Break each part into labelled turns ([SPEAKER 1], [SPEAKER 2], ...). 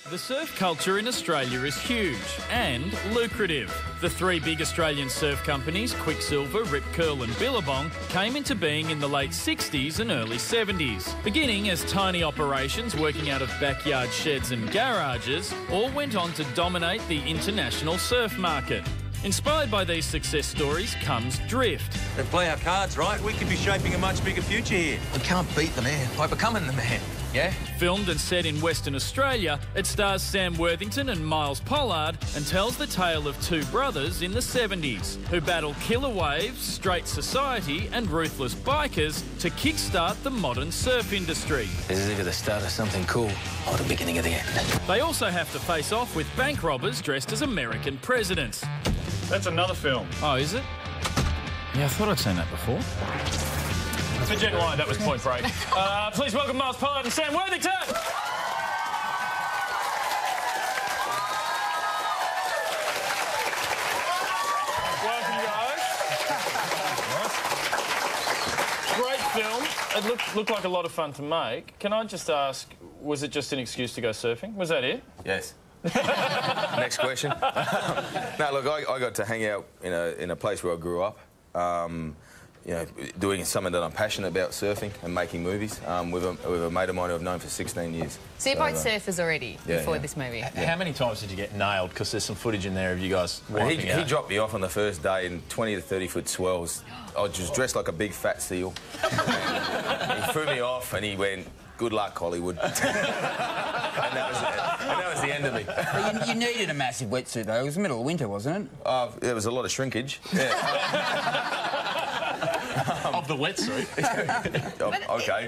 [SPEAKER 1] The surf culture in Australia is huge and lucrative. The three big Australian surf companies, Quicksilver, Rip Curl and Billabong, came into being in the late 60s and early 70s. Beginning as tiny operations working out of backyard sheds and garages, all went on to dominate the international surf market. Inspired by these success stories comes drift.
[SPEAKER 2] If we play our cards right, we could be shaping a much bigger future here.
[SPEAKER 3] We can't beat the man by becoming the man, yeah?
[SPEAKER 1] Filmed and set in Western Australia, it stars Sam Worthington and Myles Pollard and tells the tale of two brothers in the 70s who battle killer waves, straight society and ruthless bikers to kickstart the modern surf industry.
[SPEAKER 3] This is either the start of something cool or the beginning of the end.
[SPEAKER 1] They also have to face off with bank robbers dressed as American presidents.
[SPEAKER 4] That's another film.
[SPEAKER 1] Oh, is it? Yeah, I thought I'd seen that before.
[SPEAKER 4] For Gen Y, that was Point Break. Please welcome Myles Pollard and Sam Worthington. Welcome, guys. Great film. It looked like a lot of fun to make. Can I just ask, was it just an excuse to go surfing? Was that it?
[SPEAKER 5] Yes. Next question. No, look, I got to hang out in a place where I grew up. You know, doing something that I'm passionate about, surfing and making movies, with a mate of mine who I've known for 16 years.
[SPEAKER 6] So you're both surfers already before this movie?
[SPEAKER 4] How many times did you get nailed? Because there's some footage in there of you guys wiping out.
[SPEAKER 5] He dropped me off on the first day in 20 to 30 foot swells. I was just dressed like a big fat seal. He threw me off and he went, "Good luck, Hollywood." and that was the end of me.
[SPEAKER 7] But you needed a massive wetsuit, though. It was the middle of winter, wasn't it?
[SPEAKER 5] There was a lot of shrinkage. Yeah.
[SPEAKER 4] Of the wetsuit.
[SPEAKER 5] Okay.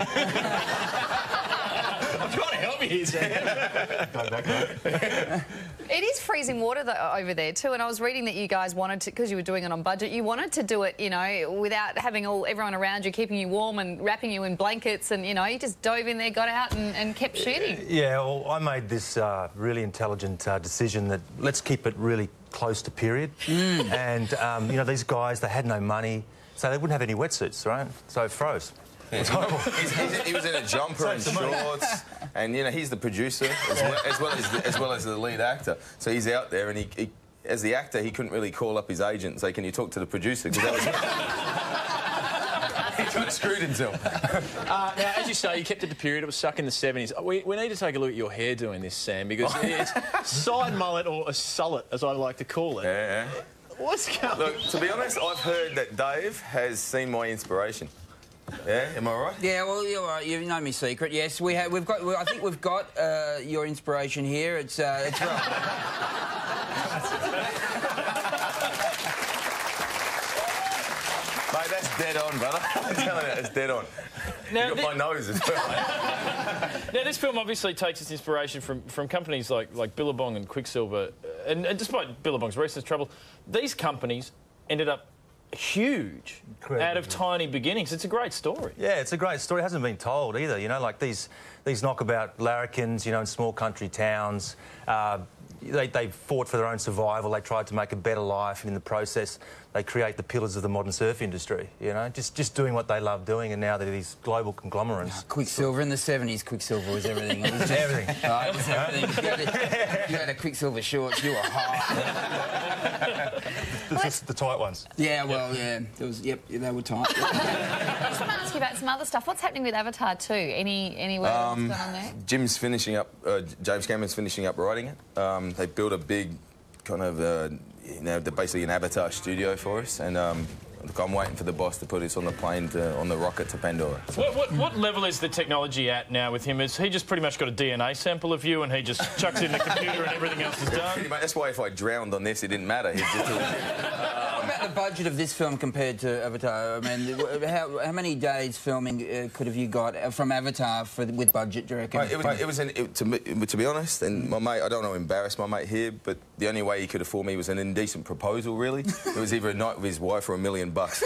[SPEAKER 4] I'm trying to help you here, Sam.
[SPEAKER 6] It is freezing water over there too, and I was reading that you guys wanted to, because you were doing it on budget, you wanted to do it, you know, without having everyone around you keeping you warm and wrapping you in blankets, and, you know, you just dove in there, got out and kept shooting.
[SPEAKER 8] Yeah, well, I made this really intelligent decision that let's keep it really close to period. And, you know, these guys, they had no money, so they wouldn't have any wetsuits, right? So it froze. It was horrible.
[SPEAKER 5] He was in a jumper and shorts, and you know he's the producer as well as the lead actor. So he's out there, and he as the actor he couldn't really call up his agent and say, "Can you talk to the producer?" Because that was he kind of screwed himself.
[SPEAKER 4] Now, as you say, you kept it to period. It was stuck in the 70s. We need to take a look at your hair doing this, Sam, because it's side mullet or a sullet, as I like to call it.
[SPEAKER 5] Yeah.
[SPEAKER 4] What's going?
[SPEAKER 5] Look, to be honest, I've heard that Dave has seen my inspiration. Yeah, am I right?
[SPEAKER 7] Yeah, well, you're right. You know my secret. Yes, we have. I think we've got your inspiration here. It's right.
[SPEAKER 5] Mate, that's dead on, brother. I'm telling you, it's dead on. Now, you got my nose as well.
[SPEAKER 4] Now, this film obviously takes its inspiration from companies like Billabong and Quicksilver, and despite Billabong's recent trouble, these companies ended up huge out of tiny beginnings. It's a great story.
[SPEAKER 8] Yeah, it's a great story. It hasn't been told either, you know, like these knockabout larrikins, you know, in small country towns. They fought for their own survival. They tried to make a better life, and in the process, they create the pillars of the modern surf industry, you know, just doing what they love doing, and now they're these global conglomerates.
[SPEAKER 7] Quicksilver in the 70s, Quicksilver was everything. It was
[SPEAKER 8] everything.
[SPEAKER 7] It was everything. You had a Quicksilver shorts, you were hot.
[SPEAKER 8] The tight ones.
[SPEAKER 7] Yeah, well, yeah. It was, yep, they were tight.
[SPEAKER 6] I just want to ask you about some other stuff. What's happening with Avatar 2? Any word what's going on there?
[SPEAKER 5] James Cameron's finishing up writing it. They built a big kind of, you know, basically an Avatar studio for us, and look, I'm waiting for the boss to put us on the plane on the rocket to Pandora. So.
[SPEAKER 4] What level is the technology at now with him? Is he just pretty much got a DNA sample of you and he just chucks in the computer and everything else is done?
[SPEAKER 5] Pretty much, that's why if I drowned on this, it didn't matter.
[SPEAKER 7] What about the budget of this film compared to Avatar? I mean, how many days filming could have you got from Avatar with budget, do you reckon?
[SPEAKER 5] To be honest, and my mate, I don't want to embarrass my mate here, but the only way he could afford me was an indecent proposal, really. It was either a night with his wife or $1 million. It was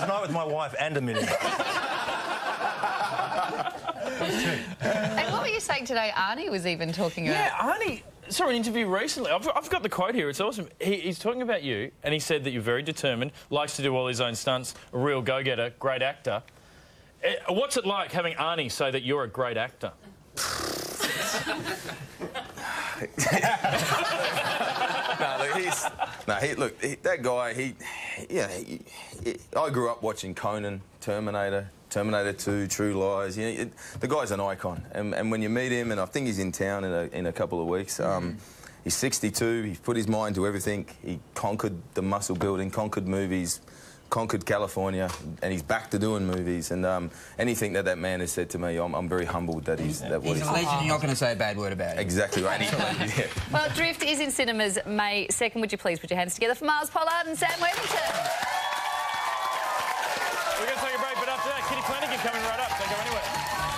[SPEAKER 5] a
[SPEAKER 8] night with my wife and $1 million.
[SPEAKER 6] And what were you saying today? Arnie was even talking about...
[SPEAKER 4] Yeah, Arnie... saw an interview recently. I've got the quote here. It's awesome. He's talking about you, and he said that you're very determined, likes to do all his own stunts, a real go-getter, great actor. What's it like having Arnie say that you're a great actor?
[SPEAKER 5] That guy. I grew up watching Conan, Terminator 2, True Lies. You know, the guy's an icon, and when you meet him, and I think he's in town in a couple of weeks. He's 62. He's put his mind to everything. He conquered the muscle building, conquered movies, conquered California, and he's back to doing movies. And anything that man has said to me, I'm very humbled that he's that what
[SPEAKER 7] he's a legend. You're not going to say a bad word about him.
[SPEAKER 5] Exactly right. Yeah.
[SPEAKER 6] Well, Drift is in cinemas May 2nd. Would you please put your hands together for Myles Pollard and Sam Worthington?
[SPEAKER 4] We're going to take a break, but after that, Kitty Flanagan coming right up. Don't go anywhere.